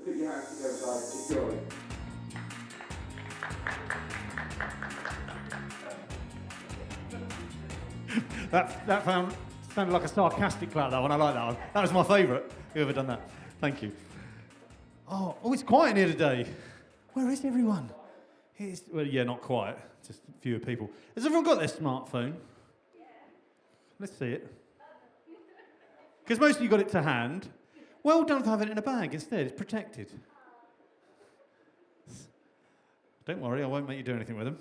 Put your hands together, guys. Enjoy. That sounded like a sarcastic clap, that one. I like that one. That was my favourite. Whoever done that. Thank you. Oh, it's quiet in here today. Where is everyone? Well, yeah, not quiet. Just fewer people. Has everyone got their smartphone? Yeah. Let's see it. Because most of you got it to hand. Well done for having it in a bag instead. It's protected. Don't worry, I won't make you do anything with them.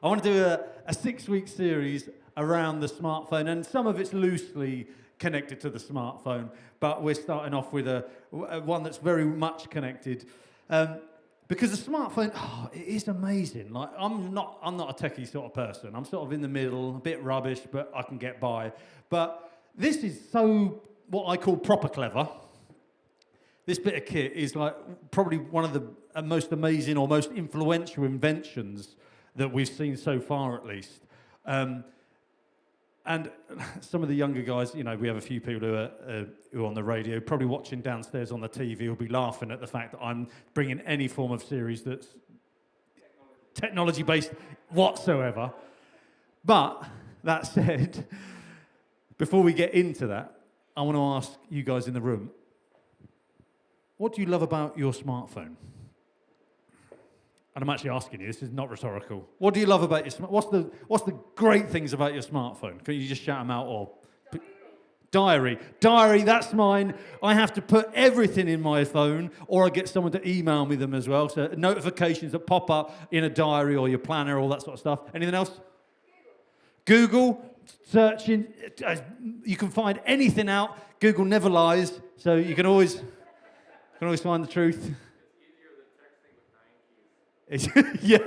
I want to do a 6-week series around the smartphone, and some of it's loosely connected to the smartphone, but we're starting off with one that's very much connected. Because the smartphone, it is amazing. Like I'm not a techie sort of person. I'm sort of in the middle, a bit rubbish, but I can get by. But this is so what I call proper clever. This bit of kit is like probably one of the most amazing or most influential inventions that we've seen so far, at least. And some of the younger guys, you know, we have a few people who are on the radio, probably watching downstairs on the TV, will be laughing at the fact that I'm bringing any form of series that's technology-based whatsoever. But that said, before we get into that, I want to ask you guys in the room, what do you love about your smartphone? And I'm actually asking you, this is not rhetorical. What do you love about your smartphone? What's the great things about your smartphone? Can you just shout them out? Or Diary, that's mine. I have to put everything in my phone, or I get someone to email me them as well. So notifications that pop up in a diary or your planner, all that sort of stuff. Anything else? Google, searching. You can find anything out. Google never lies, so you can always find the truth. yeah.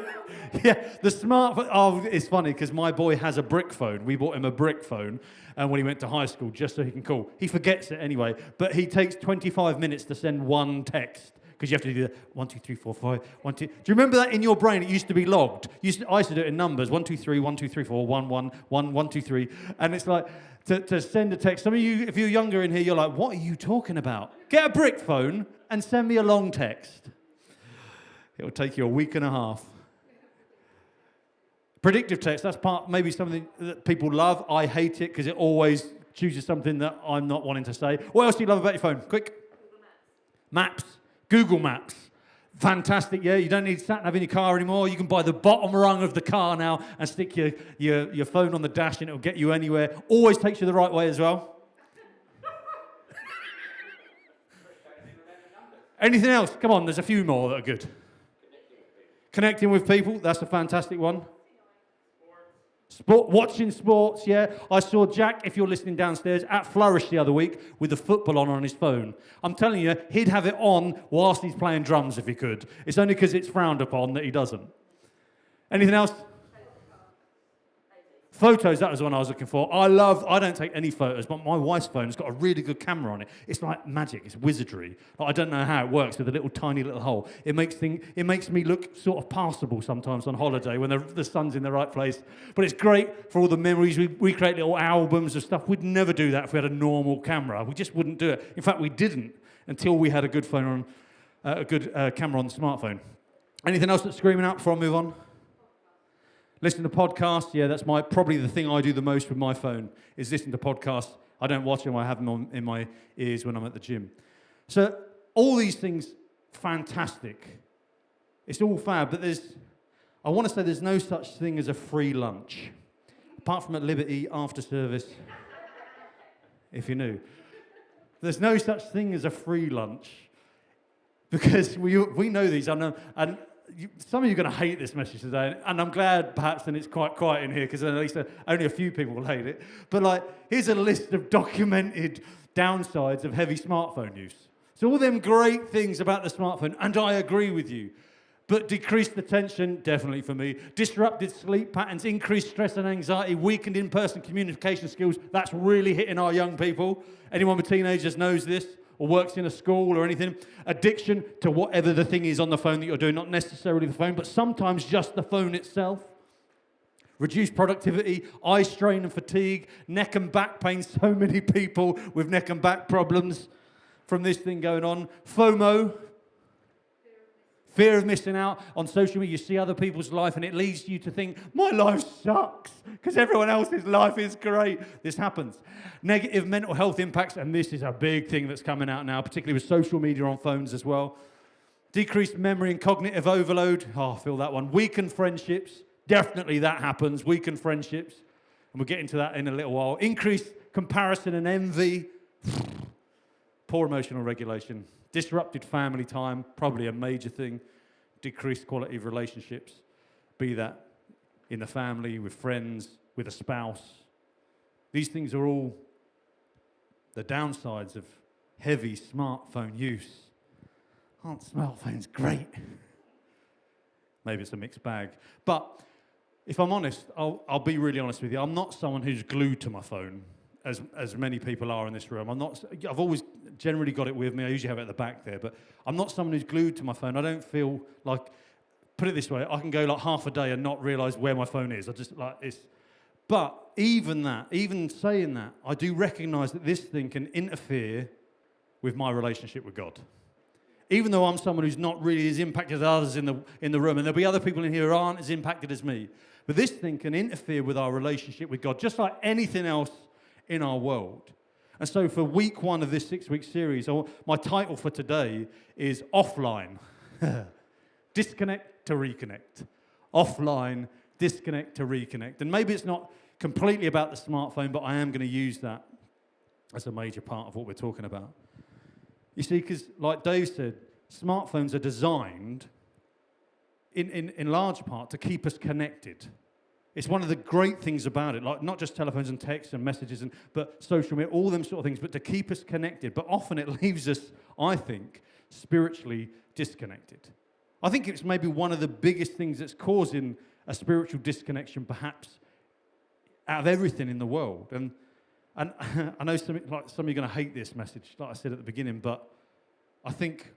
The smartphone. Oh, it's funny because my boy has a brick phone. We bought him a brick phone, and when he went to high school, just so he can call. He forgets it anyway, but he takes 25 minutes to send one text because you have to do the 1, 2, 3, 4, 5, 1, 2. Do you remember that in your brain? It used to be logged. I used to do it in numbers: 1, 2, 3, 1, 2, 3, 4, 1, 1, 1, 1, 2, 3, and it's like to send a text. Some of you, if you're younger in here, you're like, "What are you talking about? Get a brick phone and send me a long text." It will take you a week and a half. Predictive text, that's maybe something that people love. I hate it because it always chooses something that I'm not wanting to say. What else do you love about your phone? Quick. Maps. Google Maps. Fantastic, yeah. You don't need sat-nav in your car anymore. You can buy the bottom rung of the car now and stick your phone on the dash and it'll get you anywhere. Always takes you the right way as well. Anything else? Come on, there's a few more that are good. Connecting with people, that's a fantastic one. Watching sports, yeah. I saw Jack, if you're listening downstairs, at Flourish the other week with the football on his phone. I'm telling you, he'd have it on whilst he's playing drums if he could. It's only because it's frowned upon that he doesn't. Anything else? Photos, that was the one I was looking for. I don't take any photos, but my wife's phone's got a really good camera on it. It's like magic, it's wizardry. I don't know how it works with a little tiny little hole. It makes me look sort of passable sometimes on holiday when the sun's in the right place. But it's great for all the memories. We create little albums of stuff. We'd never do that if we had a normal camera. We just wouldn't do it. In fact, we didn't until we had a good phone on, a good camera on the smartphone. Anything else that's screaming out before I move on? Listen to podcasts, yeah, that's probably the thing I do the most with my phone, is listen to podcasts. I don't watch them, I have them in my ears when I'm at the gym. So all these things, fantastic. It's all fab, but I want to say there's no such thing as a free lunch. Apart from at Liberty after service, if you knew. There's no such thing as a free lunch. Because we know these, and some of you are going to hate this message today, and I'm glad perhaps then it's quite quiet in here because at least only a few people will hate it. But here's a list of documented downsides of heavy smartphone use. So all them great things about the smartphone, and I agree with you, but decreased attention, definitely for me, disrupted sleep patterns, increased stress and anxiety, weakened in-person communication skills, that's really hitting our young people. Anyone with teenagers knows this, or works in a school or anything. Addiction to whatever the thing is on the phone that you're doing, not necessarily the phone, but sometimes just the phone itself. Reduced productivity, eye strain and fatigue, neck and back pain, so many people with neck and back problems. from this thing going on. FOMO, fear of missing out. On social media, you see other people's life and it leads you to think, my life sucks because everyone else's life is great. This happens. Negative mental health impacts, and this is a big thing that's coming out now, particularly with social media on phones as well. Decreased memory and cognitive overload. Oh, I feel that one. Weakened friendships. Definitely that happens. Weakened friendships. And we'll get into that in a little while. Increased comparison and envy. Poor emotional regulation. Disrupted family time. Probably a major thing. Decreased quality of relationships. Be that in the family, with friends, with a spouse. These things are all the downsides of heavy smartphone use. Aren't smartphones great? Maybe it's a mixed bag. But if I'm honest, I'll be really honest with you. I'm not someone who's glued to my phone, as many people are in this room. I've always generally got it with me. I usually have it at the back there. But I'm not someone who's glued to my phone. I don't feel like, put it this way, I can go like half a day and not realise where my phone is. But even saying that, I do recognise that this thing can interfere with my relationship with God. Even though I'm someone who's not really as impacted as others in the room, and there'll be other people in here who aren't as impacted as me, but this thing can interfere with our relationship with God, just like anything else in our world. And so for week 1 of this 6-week series, my title for today is Offline. Disconnect to reconnect. Offline, disconnect to reconnect. And maybe it's not completely about the smartphone, but I am going to use that as a major part of what we're talking about. You see, because like Dave said, smartphones are designed in large part to keep us connected. It's one of the great things about it, like not just telephones and texts and messages, but social media, all them sort of things, but to keep us connected. But often it leaves us, I think, spiritually disconnected. I think it's maybe one of the biggest things that's causing a spiritual disconnection, perhaps, out of everything in the world. And I know some of you are going to hate this message, like I said at the beginning, but I think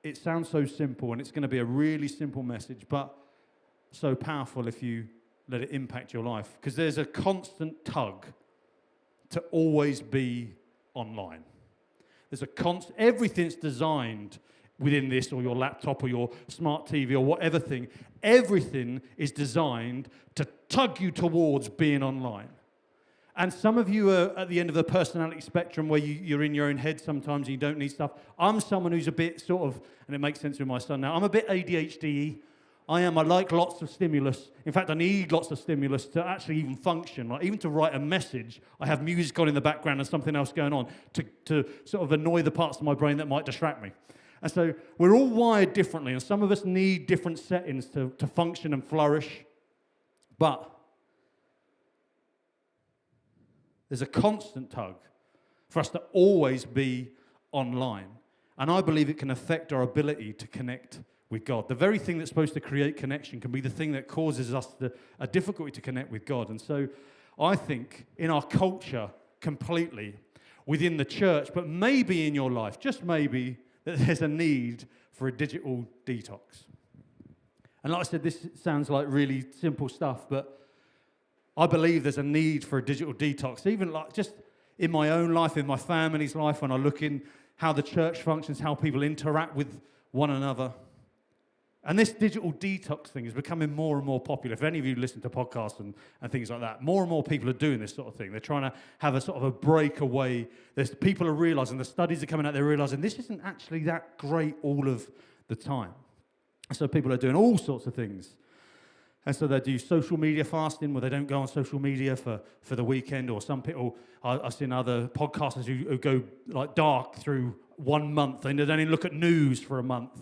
it sounds so simple, and it's going to be a really simple message, but so powerful if you let it impact your life. Because there's a constant tug to always be online. There's everything's designed within this, or your laptop, or your smart TV, or whatever thing. Everything is designed to tug you towards being online. And some of you are at the end of the personality spectrum where you're in your own head sometimes and you don't need stuff. I'm someone who's a bit sort of, and it makes sense with my son now, I'm a bit ADHD-y. I like lots of stimulus. In fact, I need lots of stimulus to actually even function. Like even to write a message, I have music on in the background and something else going on to sort of annoy the parts of my brain that might distract me. And so we're all wired differently, and some of us need different settings to function and flourish. But there's a constant tug for us to always be online. And I believe it can affect our ability to connect with God. The very thing that's supposed to create connection can be the thing that causes us a difficulty to connect with God. And so I think in our culture completely, within the church, but maybe in your life, just maybe, that there's a need for a digital detox. And like I said, this sounds like really simple stuff, but I believe there's a need for a digital detox, even like just in my own life, in my family's life, when I look in how the church functions, how people interact with one another. And this digital detox thing is becoming more and more popular. If any of you listen to podcasts and things like that, more and more people are doing this sort of thing. They're trying to have a sort of a breakaway. People are realizing, the studies are coming out, they're realizing this isn't actually that great all of the time. So people are doing all sorts of things. And so they do social media fasting, where they don't go on social media for the weekend, or some people, I've seen other podcasters who go like dark through 1 month, and they don't even look at news for a month.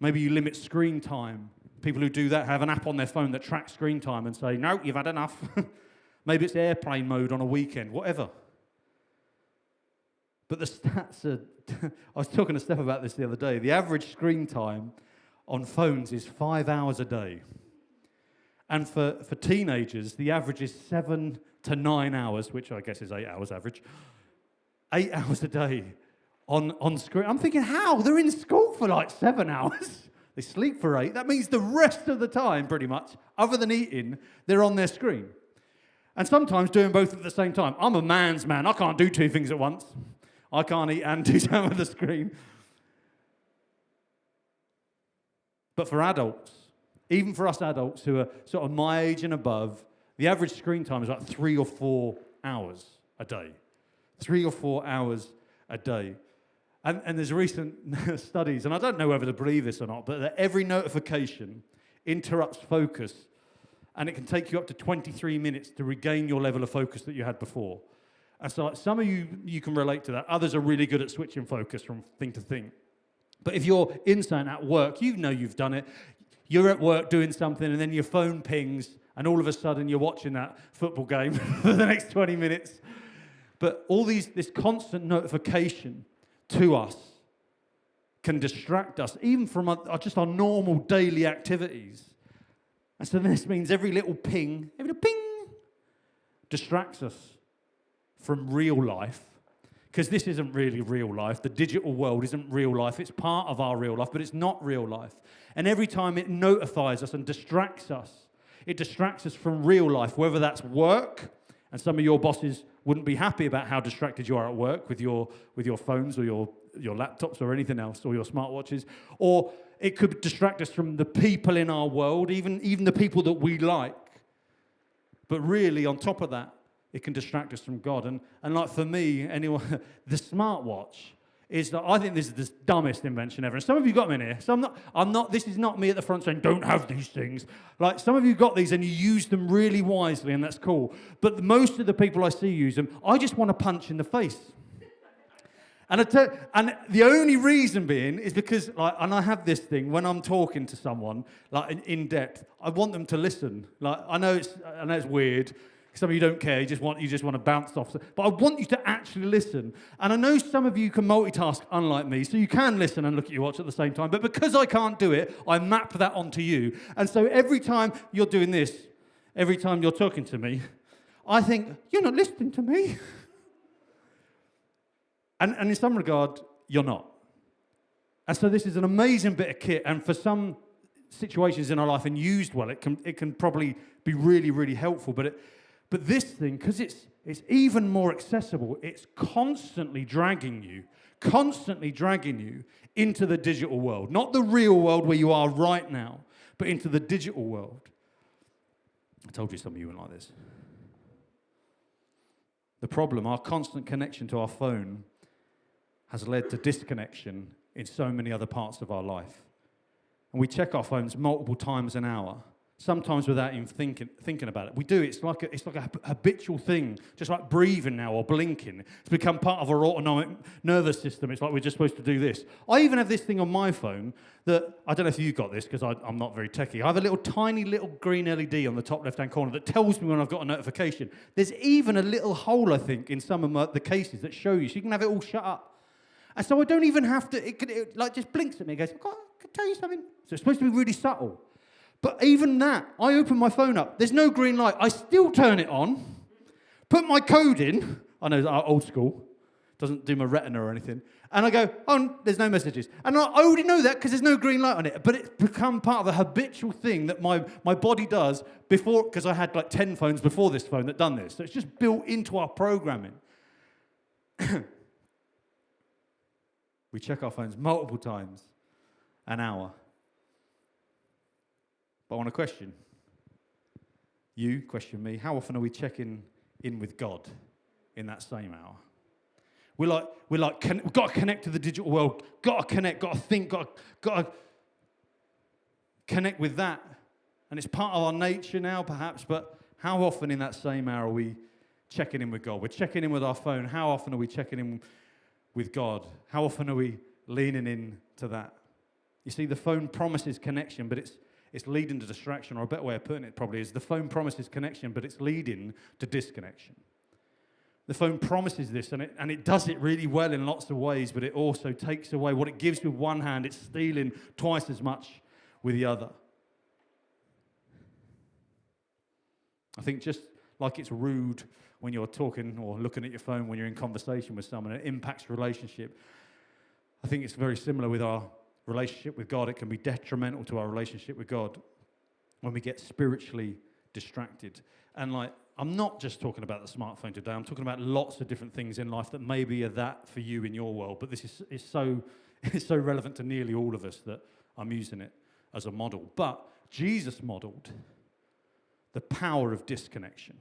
Maybe you limit screen time. People who do that have an app on their phone that tracks screen time and say, no, you've had enough. Maybe it's airplane mode on a weekend, whatever. But the stats are, I was talking to Steph about this the other day, the average screen time on phones is 5 hours a day. And for teenagers, the average is 7 to 9 hours, which I guess is 8 hours average. 8 hours a day on screen. I'm thinking, how? They're in school for like 7 hours. They sleep for 8. That means the rest of the time, pretty much, other than eating, they're on their screen. And sometimes doing both at the same time. I'm a man's man. I can't do two things at once. I can't eat and do something with the screen. But for adults, even for us adults who are sort of my age and above, the average screen time is like 3 or 4 hours a day. 3 or 4 hours a day. And there's recent studies, and I don't know whether to believe this or not, but that every notification interrupts focus, and it can take you up to 23 minutes to regain your level of focus that you had before. And so like, some of you can relate to that. Others are really good at switching focus from thing to thing. But if you're in something at work, you know you've done it. You're at work doing something, and then your phone pings, and all of a sudden you're watching that football game for the next 20 minutes. But all this constant notification to us can distract us, even from just our normal daily activities. And so this means every little ping, every little ping, distracts us from real life, because this isn't really real life. The digital world isn't real life. It's part of our real life, but it's not real life. And every time it notifies us and distracts us, it distracts us from real life, whether that's work, and some of your bosses wouldn't be happy about how distracted you are at work with your phones or your laptops or anything else, or your smartwatches. Or it could distract us from the people in our world, even the people that we like. But really, on top of that, it can distract us from God. And like for me, anyway, the smartwatch is that I think this is the dumbest invention ever. And some of you got them in here. So I'm not, this is not me at the front saying, don't have these things. Like, some of you got these and you use them really wisely, and that's cool. But most of the people I see use them, I just want to punch in the face. And the only reason being is because, like, and I have this thing when I'm talking to someone, like in depth, I want them to listen. Like, I know it's weird. Some of you don't care, you just want to bounce off. But I want you to actually listen. And I know some of you can multitask, unlike me, so you can listen and look at your watch at the same time. But because I can't do it, I map that onto you. And so every time you're doing this, every time you're talking to me, I think, you're not listening to me. And in some regard, you're not. And so this is an amazing bit of kit. And for some situations in our life, and used well, it can probably be really, really helpful. But this thing, because it's even more accessible, it's constantly dragging you into the digital world. Not the real world where you are right now, but into the digital world. I told you some of you went like this. The problem, our constant connection to our phone has led to disconnection in so many other parts of our life. And we check our phones multiple times an hour, sometimes without even thinking about it. We do. It's like a habitual thing, just like breathing now or blinking. It's become part of our autonomic nervous system. It's like we're just supposed to do this. I even have this thing on my phone that, I don't know if you got this because I'm not very techie. I have a tiny little green LED on the top left-hand corner that tells me when I've got a notification. There's even a little hole, I think, in some of the cases that show you, so you can have it all shut up. And so I don't even have to, it like just blinks at me and goes, I can tell you something. So it's supposed to be really subtle. But even that, I open my phone up, there's no green light. I still turn it on, put my code in. I know, old school, doesn't do my retina or anything. And I go, oh, there's no messages. And I already know that because there's no green light on it. But it's become part of a habitual thing that my body does before, because I had like 10 phones before this phone that done this. So it's just built into our programming. We check our phones multiple times an hour. But I want to question me, how often are we checking in with God in that same hour? We've got to connect to the digital world, got to connect, got to think, got to connect with that. And it's part of our nature now, perhaps, but how often in that same hour are we checking in with God? We're checking in with our phone. How often are we checking in with God? How often are we leaning in to that? You see, the phone promises connection, but it's leading to distraction, or a better way of putting it probably is the phone promises connection, but it's leading to disconnection. The phone promises this, and it does it really well in lots of ways, but it also takes away what it gives with one hand. It's stealing twice as much with the other. I think just like it's rude when you're talking or looking at your phone when you're in conversation with someone, it impacts relationship. I think it's very similar with our relationship with God. It can be detrimental to our relationship with God when we get spiritually distracted. And like I'm not just talking about the smartphone today. I'm talking about lots of different things in life that maybe are that for you in your world. But this is so it's so relevant to nearly all of us that I'm using it as a model. But Jesus modeled the power of disconnection.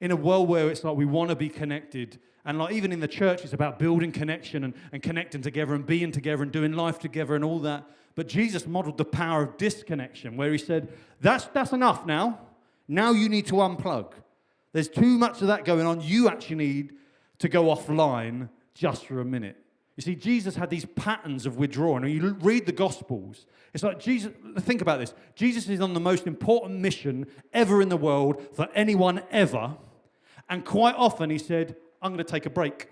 In a world where it's like we want to be connected, and like even in the church, it's about building connection and connecting together and being together and doing life together and all that. But Jesus modeled the power of disconnection, where he said, that's enough now. Now you need to unplug. There's too much of that going on. You actually need to go offline just for a minute. You see, Jesus had these patterns of withdrawing. And you read the Gospels, it's like Jesus, think about this. Jesus is on the most important mission ever in the world for anyone ever. And quite often he said, I'm going to take a break.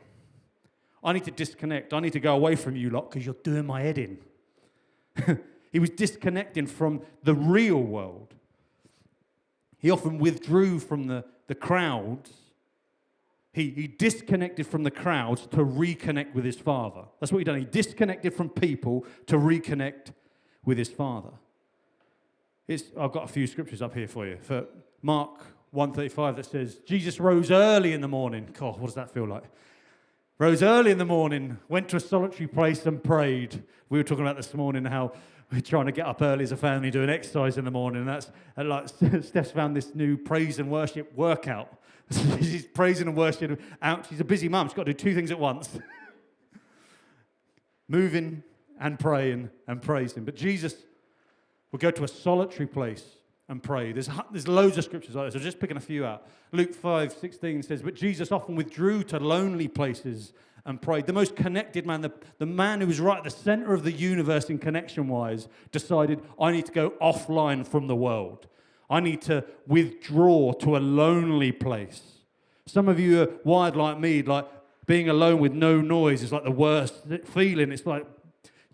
I need to disconnect. I need to go away from you lot because you're doing my head in. He was disconnecting from the real world. He often withdrew from the crowds. He disconnected from the crowds to reconnect with his Father. That's what he done. He disconnected from people to reconnect with his Father. I've got a few scriptures up here for you. For Mark 1:35 that says, Jesus rose early in the morning. God, what does that feel like? Rose early in the morning, went to a solitary place and prayed. We were talking about this morning how we're trying to get up early as a family, doing exercise in the morning. And that's like Steph's found this new praise and worship workout. She's praising and worshiping out. She's a busy mum. She's got to do two things at once. Moving and praying and praising. But Jesus would go to a solitary place and pray. There's loads of scriptures like this. I'm just picking a few out. Luke 5:16 says, but Jesus often withdrew to lonely places and prayed. The most connected man, the man who was right at the center of the universe in connection-wise, decided, I need to go offline from the world. I need to withdraw to a lonely place. Some of you are wired like me, like being alone with no noise is like the worst feeling. It's like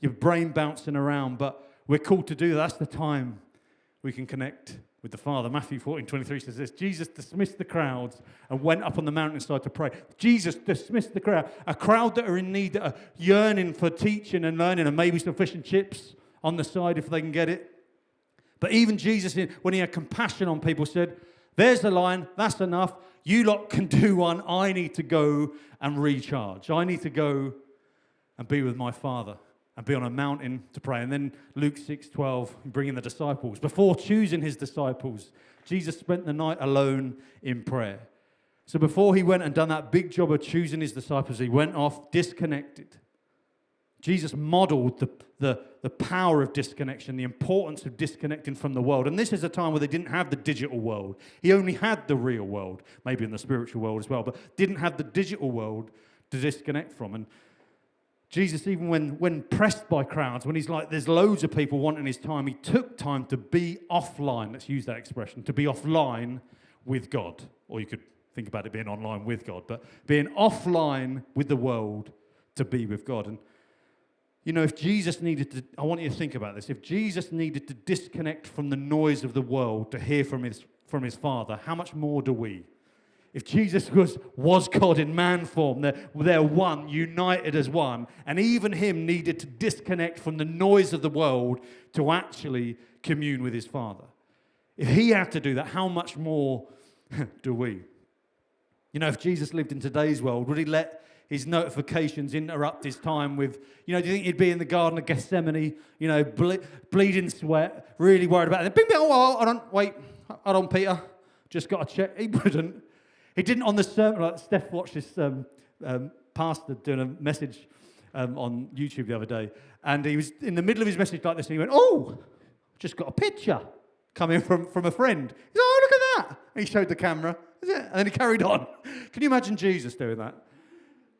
your brain bouncing around, but we're called to do that. That's the time we can connect with the Father. Matthew 14:23 says this, Jesus dismissed the crowds and went up on the mountainside to pray. Jesus dismissed the crowd, a crowd that are in need, that are yearning for teaching and learning and maybe some fish and chips on the side if they can get it. But even Jesus, when he had compassion on people, said, there's the line, that's enough. You lot can do one. I need to go and recharge. I need to go and be with my Father and be on a mountain to pray. And then Luke 6:12, bringing the disciples. Before choosing his disciples, Jesus spent the night alone in prayer. So before he went and done that big job of choosing his disciples, he went off disconnected. Jesus modeled the power of disconnection, the importance of disconnecting from the world. And this is a time where they didn't have the digital world. He only had the real world, maybe in the spiritual world as well, but didn't have the digital world to disconnect from. And Jesus, even when pressed by crowds, when he's like, there's loads of people wanting his time, he took time to be offline. Let's use that expression, to be offline with God. Or you could think about it being online with God, but being offline with the world to be with God. And you know, if Jesus needed to, I want you to think about this, if Jesus needed to disconnect from the noise of the world to hear from his Father, how much more do we? If Jesus was God in man form, they're one, united as one, and even him needed to disconnect from the noise of the world to actually commune with his Father. If he had to do that, how much more do we? You know, if Jesus lived in today's world, would he let his notifications interrupt his time with, you know, do you think he'd be in the Garden of Gethsemane, you know, bleeding sweat, really worried about it? Bing, bing, oh, hold on, Peter, just got to check. He wouldn't. He didn't on the sermon, like Steph watched this pastor doing a message on YouTube the other day, and he was in the middle of his message like this, and he went, oh, just got a picture coming from a friend. He said, oh, look at that. And he showed the camera, and then he carried on. Can you imagine Jesus doing that?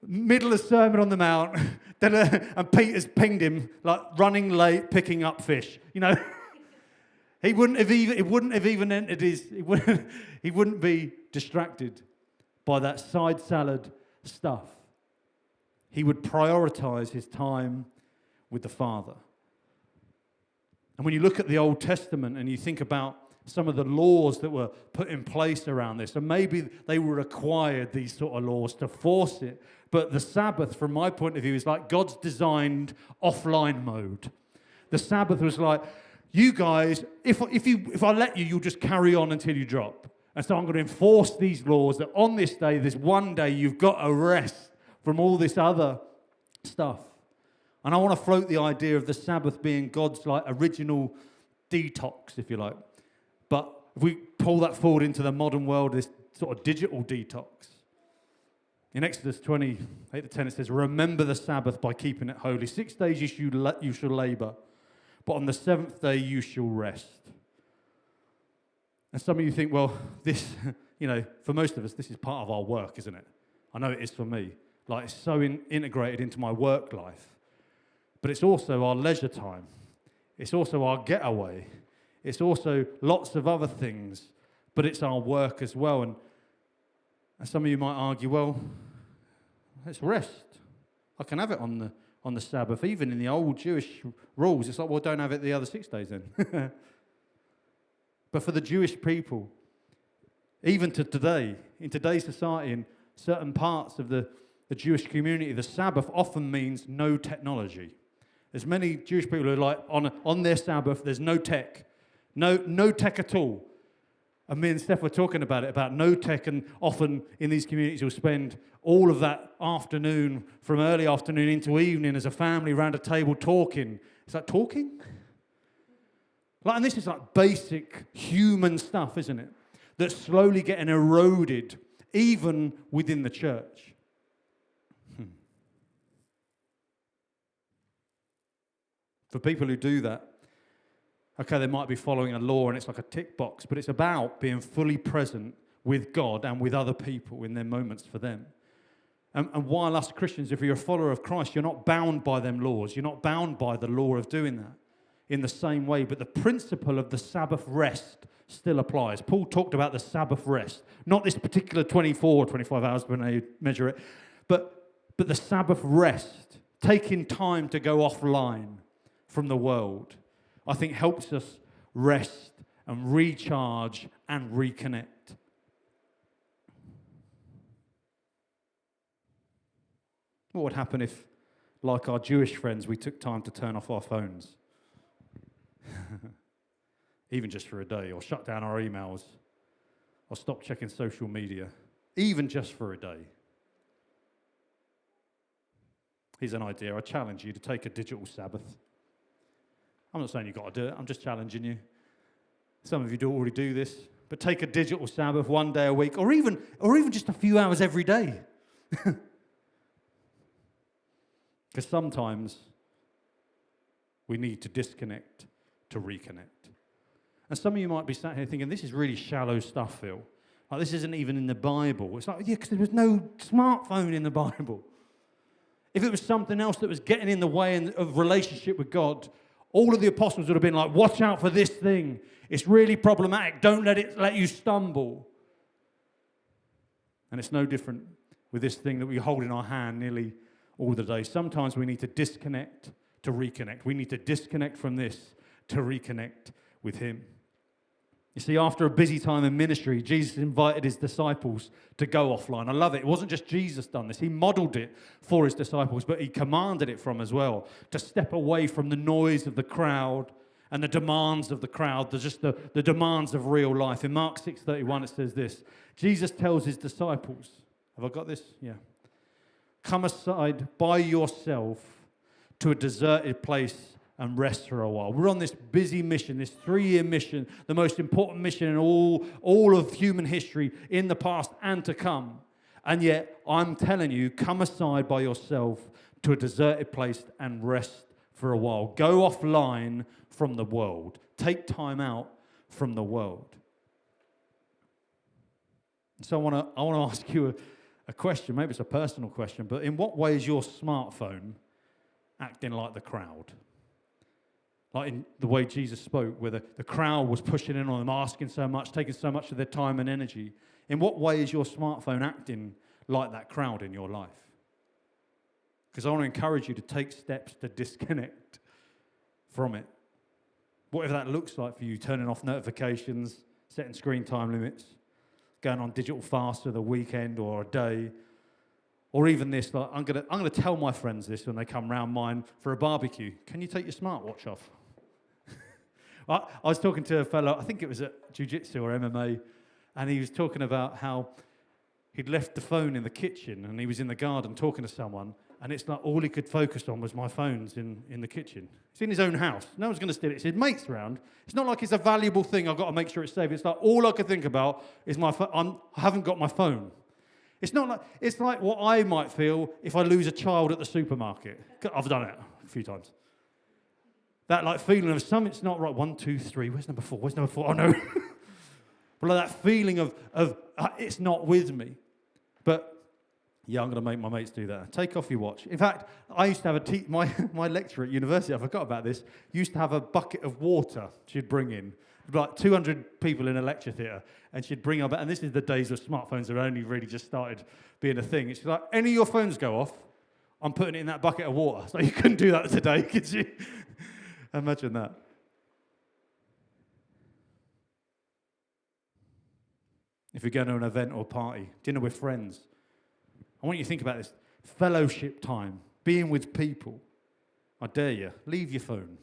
Middle of sermon on the mount, and Peter's pinged him, like running late, picking up fish. You know, it wouldn't have even entered his, he wouldn't be distracted by that side salad stuff. He would prioritize his time with the Father. And when you look at the Old Testament and you think about some of the laws that were put in place around this, and maybe they were required, these sort of laws, to force it. But the Sabbath, from my point of view, is like God's designed offline mode. The Sabbath was like, you guys, if I let you, you'll just carry on until you drop. And so I'm going to enforce these laws that on this day, this one day, you've got to rest from all this other stuff. And I want to float the idea of the Sabbath being God's like original detox, if you like. But if we pull that forward into the modern world, this sort of digital detox. In Exodus 20:8-10, it says, remember the Sabbath by keeping it holy. 6 days you shall labor, but on the seventh day you shall rest. And some of you think, well, this, for most of us, this is part of our work, isn't it? I know it is for me. Like, it's so integrated into my work life. But it's also our leisure time. It's also our getaway. It's also lots of other things, but it's our work as well. And some of you might argue, well, let's rest. I can have it on the Sabbath. Even in the old Jewish rules, it's like, well, don't have it the other 6 days then. But for the Jewish people, even to today, in today's society, in certain parts of the Jewish community, the Sabbath often means no technology. There's many Jewish people who are like, on their Sabbath, there's no tech. No tech at all. And me and Steph were talking about no tech, and often in these communities you'll spend all of that afternoon, from early afternoon into evening as a family around a table talking. Is that talking? And this is like basic human stuff, isn't it? That's slowly getting eroded, even within the church. For people who do that, okay, they might be following a law and it's like a tick box, but it's about being fully present with God and with other people in their moments for them. And while us Christians, if you're a follower of Christ, you're not bound by them laws. You're not bound by the law of doing that in the same way. But the principle of the Sabbath rest still applies. Paul talked about the Sabbath rest. Not this particular 24 or 25 hours when they measure it, but the Sabbath rest, taking time to go offline from the world, I think helps us rest and recharge and reconnect. What would happen if, like our Jewish friends, we took time to turn off our phones? Even just for a day, or shut down our emails, or stop checking social media, even just for a day. Here's an idea. I challenge you to take a digital Sabbath. I'm not saying you've got to do it. I'm just challenging you. Some of you do already do this. But take a digital Sabbath one day a week, or even just a few hours every day. Because sometimes we need to disconnect to reconnect. And some of you might be sat here thinking, this is really shallow stuff, Phil. Like, this isn't even in the Bible. It's like, yeah, because there was no smartphone in the Bible. If it was something else that was getting in the way of relationship with God, all of the apostles would have been like, watch out for this thing. It's really problematic. Don't let you stumble. And it's no different with this thing that we hold in our hand nearly all the day. Sometimes we need to disconnect to reconnect. We need to disconnect from this to reconnect with Him. You see, after a busy time in ministry, Jesus invited His disciples to go offline. I love it. It wasn't just Jesus done this. He modeled it for His disciples, but He commanded it from as well, to step away from the noise of the crowd and the demands of the crowd, the demands of real life. In Mark 6:31, it says this. Jesus tells His disciples, have I got this? Yeah. Come aside by yourself to a deserted place and rest for a while. We're on this busy mission, this 3-year mission, the most important mission in all of human history in the past and to come. And yet, I'm telling you, come aside by yourself to a deserted place and rest for a while. Go offline from the world. Take time out from the world. So I want to ask you a question. Maybe it's a personal question, but in what way is your smartphone acting like the crowd? Like in the way Jesus spoke, where the crowd was pushing in on them, asking so much, taking so much of their time and energy. In what way is your smartphone acting like that crowd in your life? Because I want to encourage you to take steps to disconnect from it. Whatever that looks like for you, turning off notifications, setting screen time limits, going on digital fast for the weekend or a day, or even this, like I'm gonna tell my friends this when they come round mine for a barbecue. Can you take your smartwatch off? I was talking to a fellow, I think it was at jiu-jitsu or MMA, And he was talking about how he'd left the phone in the kitchen and he was in the garden talking to someone, and it's like all he could focus on was my phone's in the kitchen. It's in his own house. No one's going to steal it. It's his mate's round. It's not like it's a valuable thing. I've got to make sure it's safe. It's like all I could think about is my phone. I haven't got my phone. It's like what I might feel if I lose a child at the supermarket. I've done it a few times. That like feeling of something's not right. 1, 2, 3. Where's number 4? Where's number 4? Oh no. But like that feeling of it's not with me. But yeah, I'm going to make my mates do that. Take off your watch. In fact, I used to have my lecturer at university, I forgot about this, used to have a bucket of water she'd bring in. Like 200 people in a lecture theatre, and she'd bring up, and this is the days where smartphones had only really just started being a thing. And she's like, any of your phones go off, I'm putting it in that bucket of water. So you couldn't do that today, could you? Imagine that. If you're going to an event or party, dinner with friends, I want you to think about this. Fellowship time, being with people. I dare you, leave your phone.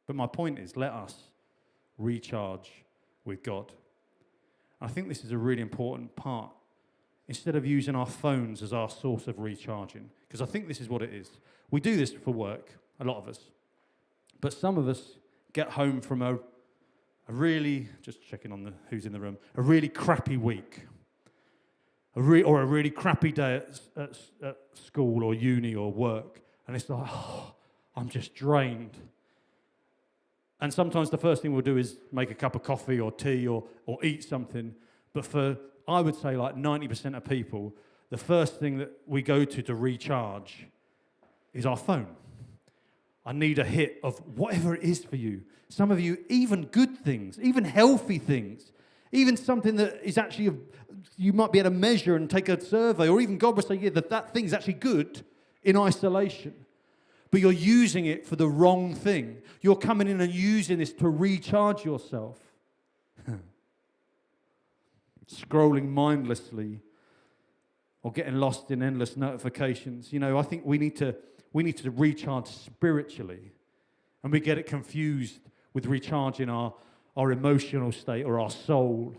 But my point is, let us recharge with God. I think this is a really important part. Instead of using our phones as our source of recharging, because I think this is what it is. We do this for work, a lot of us. But some of us get home from a really, just checking on who's in the room, a really crappy week. Or a really crappy day at school or uni or work. And it's like, oh, I'm just drained. And sometimes the first thing we'll do is make a cup of coffee or tea or eat something. But for, I would say, like 90% of people, the first thing that we go to recharge is our phone. I need a hit of whatever it is for you. Some of you, even good things, even healthy things, even something that is actually, you might be able to measure and take a survey, or even God will say, yeah, that thing's actually good in isolation. But you're using it for the wrong thing. You're coming in and using this to recharge yourself. Scrolling mindlessly or getting lost in endless notifications. You know, I think we need to recharge spiritually. And we get it confused with recharging our emotional state or our soul.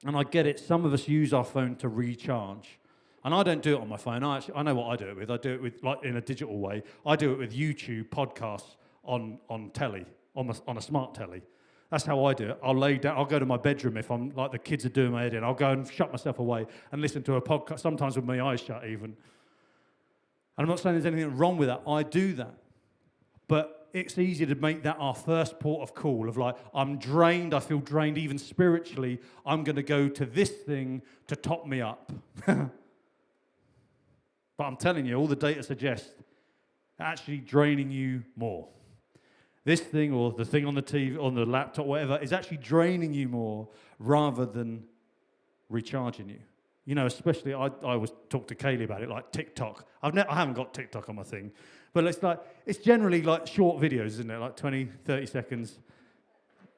And I get it, some of us use our phone to recharge. And I don't do it on my phone. I know what I do it with. I do it with, like, in a digital way. I do it with YouTube podcasts on telly, on a smart telly. That's how I do it. I'll lay down. I'll go to my bedroom if I'm like the kids are doing my head in. I'll go and shut myself away and listen to a podcast. Sometimes with my eyes shut, even. And I'm not saying there's anything wrong with that. I do that, but it's easy to make that our first port of call of like, I'm drained. I feel drained even spiritually. I'm going to go to this thing to top me up. But I'm telling you, all the data suggests actually draining you more. This thing or the thing on the TV, on the laptop, whatever, is actually draining you more rather than recharging you. You know, especially, I always talk to Kaylee about it, like TikTok. I haven't got TikTok on my thing. But it's generally like short videos, isn't it? Like 20, 30 seconds.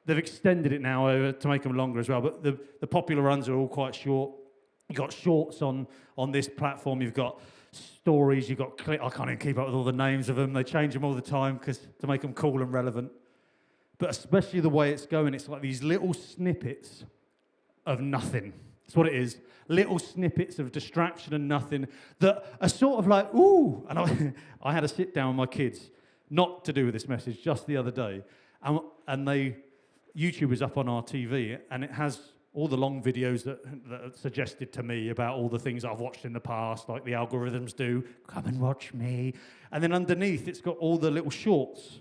They've extended it now to make them longer as well. But the popular runs are all quite short. You've got shorts on this platform. You've got stories, you've got I can't even keep up with all the names of them. They change them all the time to make them cool and relevant. But especially the way it's going, it's like these little snippets of nothing. That's what it is. Little snippets of distraction and nothing that are sort of like, ooh. And I had a sit down with my kids, not to do with this message, just the other day. And YouTube is up on our TV, and it has all the long videos that are suggested to me about all the things I've watched in the past, like the algorithms do. Come and watch me. And then underneath, it's got all the little shorts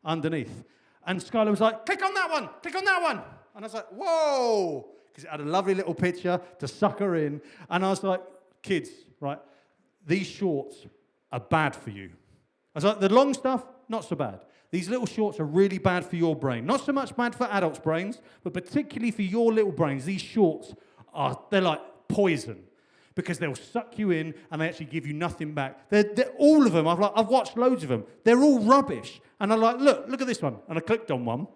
underneath. And Skylar was like, click on that one, click on that one. And I was like, whoa, because it had a lovely little picture to suck her in. And I was like, kids, right, these shorts are bad for you. I was like, the long stuff, not so bad. These little shorts are really bad for your brain. Not so much bad for adults' brains, but particularly for your little brains. These shorts they're like poison because they'll suck you in and they actually give you nothing back. They're all of them. I've watched loads of them. They're all rubbish. And I'm like, look at this one. And I clicked on one,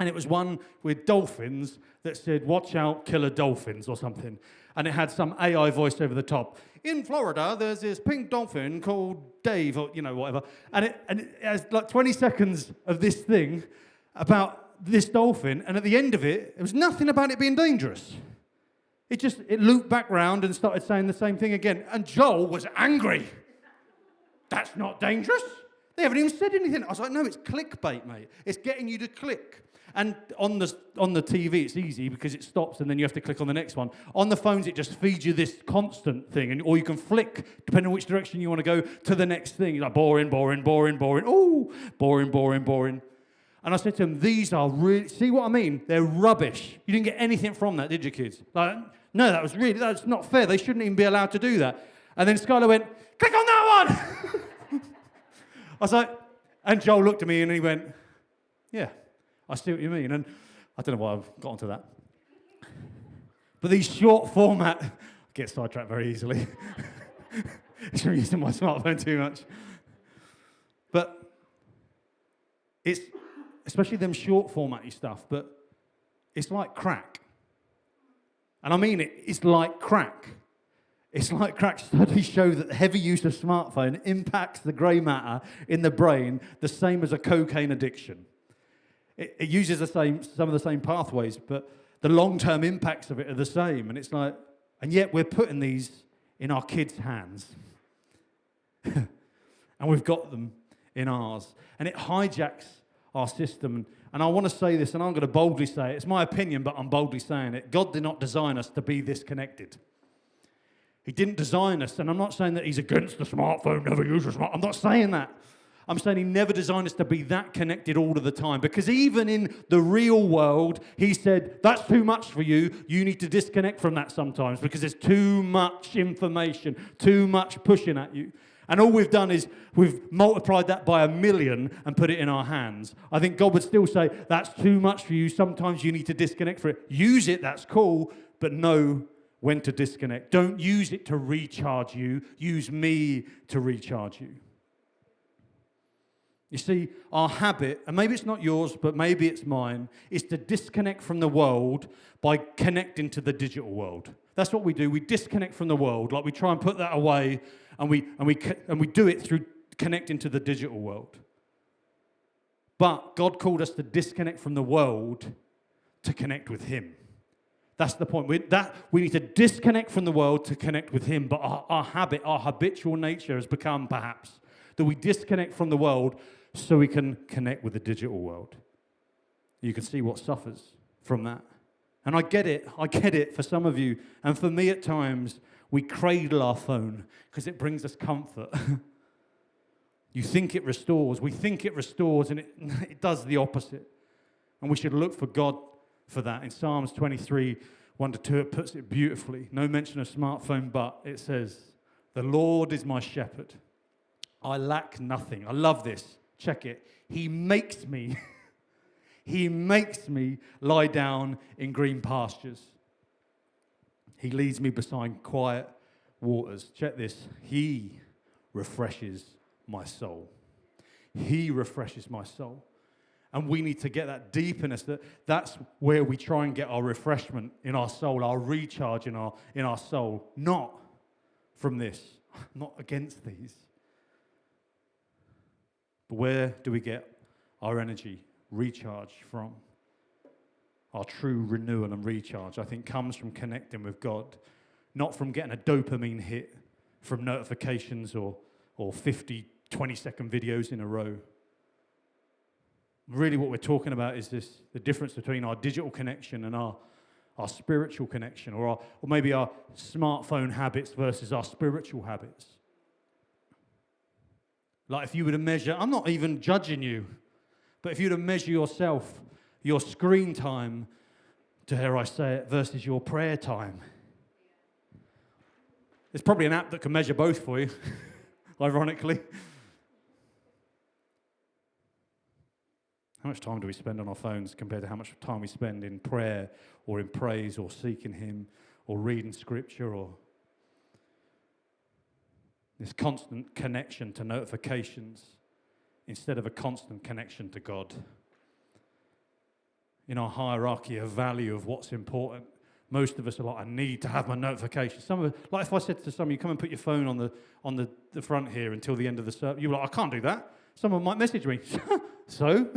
and it was one with dolphins that said, watch out, killer dolphins or something. And it had some AI voice over the top. In Florida, there's this pink dolphin called Dave, or, you know, whatever. And it has like 20 seconds of this thing about this dolphin, and at the end of it, there was nothing about it being dangerous. It looped back round and started saying the same thing again. And Joel was angry. That's not dangerous. They haven't even said anything. I was like, no, it's clickbait, mate. It's getting you to click. And on the TV, it's easy because it stops and then you have to click on the next one. On the phones, it just feeds you this constant thing, or you can flick, depending on which direction you want to go, to the next thing. You're like, boring, boring, boring, boring. Oh, boring, boring, boring. And I said to them, these are really, see what I mean? They're rubbish. You didn't get anything from that, did you, kids? Like, no, that's not fair. They shouldn't even be allowed to do that. And then Skylar went, click on that one! I was like, and Joel looked at me and he went, yeah, I see what you mean. And I don't know why I've got onto that. But these short format, I get sidetracked very easily. I'm using my smartphone too much. But it's, especially them short formatty stuff, but it's like crack. And I mean it, it's like crack. It's like crack. Studies show that the heavy use of smartphone impacts the grey matter in the brain the same as a cocaine addiction. It uses some of the same pathways, but the long-term impacts of it are the same. And it's like, and yet we're putting these in our kids' hands. And we've got them in ours. And it hijacks our system. And I want to say this, and I'm going to boldly say it. It's my opinion, but I'm boldly saying it. God did not design us to be this connected. He didn't design us, and I'm not saying that he's against the smartphone, never use a smartphone. I'm not saying that. I'm saying he never designed us to be that connected all of the time. Because even in the real world, he said, that's too much for you. You need to disconnect from that sometimes because there's too much information, too much pushing at you. And all we've done is we've multiplied that by 1,000,000 and put it in our hands. I think God would still say, that's too much for you. Sometimes you need to disconnect for it. Use it, that's cool, but know when to disconnect. Don't use it to recharge you. Use me to recharge you. You see, our habit, and maybe it's not yours, but maybe it's mine, is to disconnect from the world by connecting to the digital world. That's what we do. We disconnect from the world. Like we try and put that away, and we do it through connecting to the digital world. But God called us to disconnect from the world to connect with him. That's the point. We need to disconnect from the world to connect with him. But our habit, our habitual nature has become perhaps that we disconnect from the world so we can connect with the digital world. You can see what suffers from that. And I get it for some of you. And for me at times, we cradle our phone because it brings us comfort. You think it restores. We think it restores, and it does the opposite. And we should look for God for that. In Psalms 23, 1-2, it puts it beautifully. No mention of smartphone, but it says, the Lord is my shepherd. I lack nothing. I love this. Check it. He makes me lie down in green pastures. He leads me beside quiet waters. Check this. He refreshes my soul. He refreshes my soul. And we need to get that deep in us. That's where we try and get our refreshment in our soul, our recharge in our soul. Not from this. I'm not against these. But where do we get our energy, recharge from? Our true renewal and recharge, I think, comes from connecting with God, not from getting a dopamine hit from notifications or 50, 20-second videos in a row. Really what we're talking about is the difference between our digital connection and our spiritual connection, or maybe our smartphone habits versus our spiritual habits. Like if you were to measure, I'm not even judging you, but if you were to measure yourself, your screen time, dare I say it, versus your prayer time. There's probably an app that can measure both for you, ironically. How much time do we spend on our phones compared to how much time we spend in prayer or in praise or seeking him or reading scripture or this constant connection to notifications instead of a constant connection to God? In our hierarchy of value of what's important, most of us are like, I need to have my notifications. Like if I said to some of you, come and put your phone on the front here until the end of the service, you were like, I can't do that. Someone might message me. So,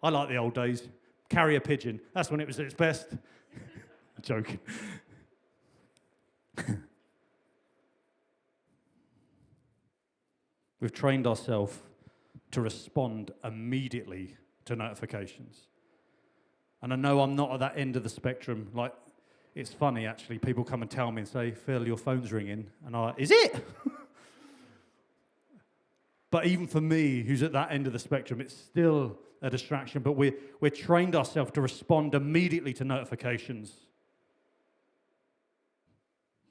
I like the old days. Carrier pigeon. That's when it was at its best. I'm joking. We've trained ourselves to respond immediately to notifications. And I know I'm not at that end of the spectrum. Like, it's funny, actually. People come and tell me and say, Phil, your phone's ringing. And I'm like, is it? But even for me, who's at that end of the spectrum, it's still a distraction. But we're trained ourselves to respond immediately to notifications.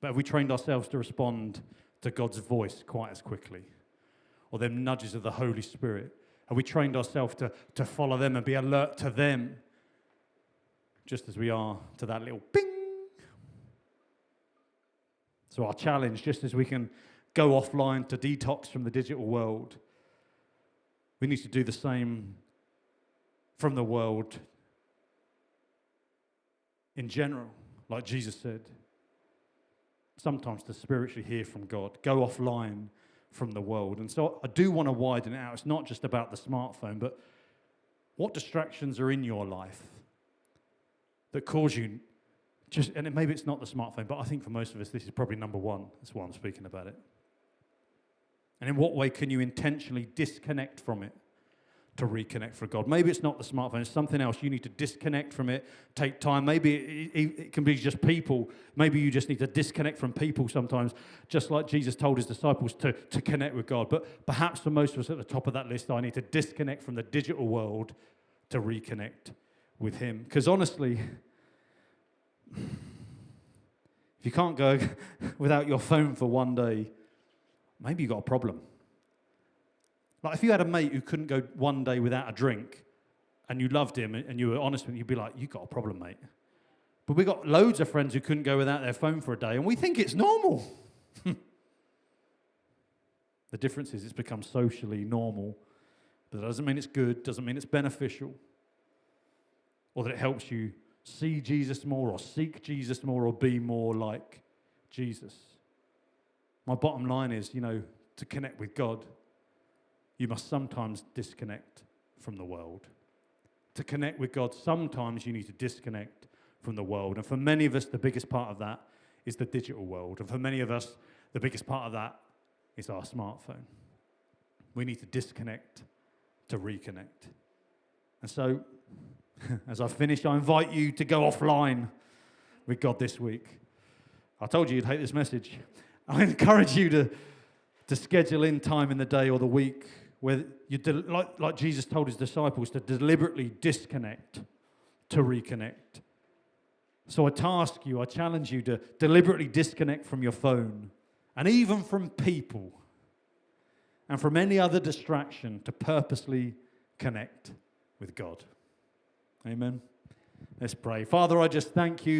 But have we trained ourselves to respond to God's voice quite as quickly? Or them nudges of the Holy Spirit? Have we trained ourselves to follow them and be alert to them? Just as we are to that little bing. So our challenge, just as we can go offline to detox from the digital world, we need to do the same from the world in general, like Jesus said. Sometimes to spiritually hear from God, go offline from the world. And so I do want to widen it out. It's not just about the smartphone, but what distractions are in your life that cause you and maybe it's not the smartphone, but I think for most of us, this is probably number one. That's why I'm speaking about it. And in what way can you intentionally disconnect from it to reconnect for God? Maybe it's not the smartphone, it's something else. You need to disconnect from it, take time. Maybe it can be just people. Maybe you just need to disconnect from people sometimes, just like Jesus told his disciples to connect with God. But perhaps for most of us at the top of that list, I need to disconnect from the digital world to reconnect with him. Because honestly, if you can't go without your phone for one day, maybe you've got a problem. Like if you had a mate who couldn't go one day without a drink and you loved him and you were honest with him, you'd be like, you've got a problem, mate. But we've got loads of friends who couldn't go without their phone for a day and we think it's normal. The difference is it's become socially normal. But that doesn't mean it's good, doesn't mean it's beneficial, or that it helps you see Jesus more or seek Jesus more or be more like Jesus. My bottom line is, to connect with God, you must sometimes disconnect from the world. To connect with God, sometimes you need to disconnect from the world. And for many of us, the biggest part of that is the digital world. And for many of us, the biggest part of that is our smartphone. We need to disconnect to reconnect. And so, as I finish, I invite you to go offline with God this week. I told you you'd hate this message. I encourage you to schedule in time in the day or the week where you, like Jesus told his disciples, to deliberately disconnect to reconnect. So I challenge you to deliberately disconnect from your phone and even from people and from any other distraction to purposely connect with God. Amen. Let's pray. Father, I just thank you.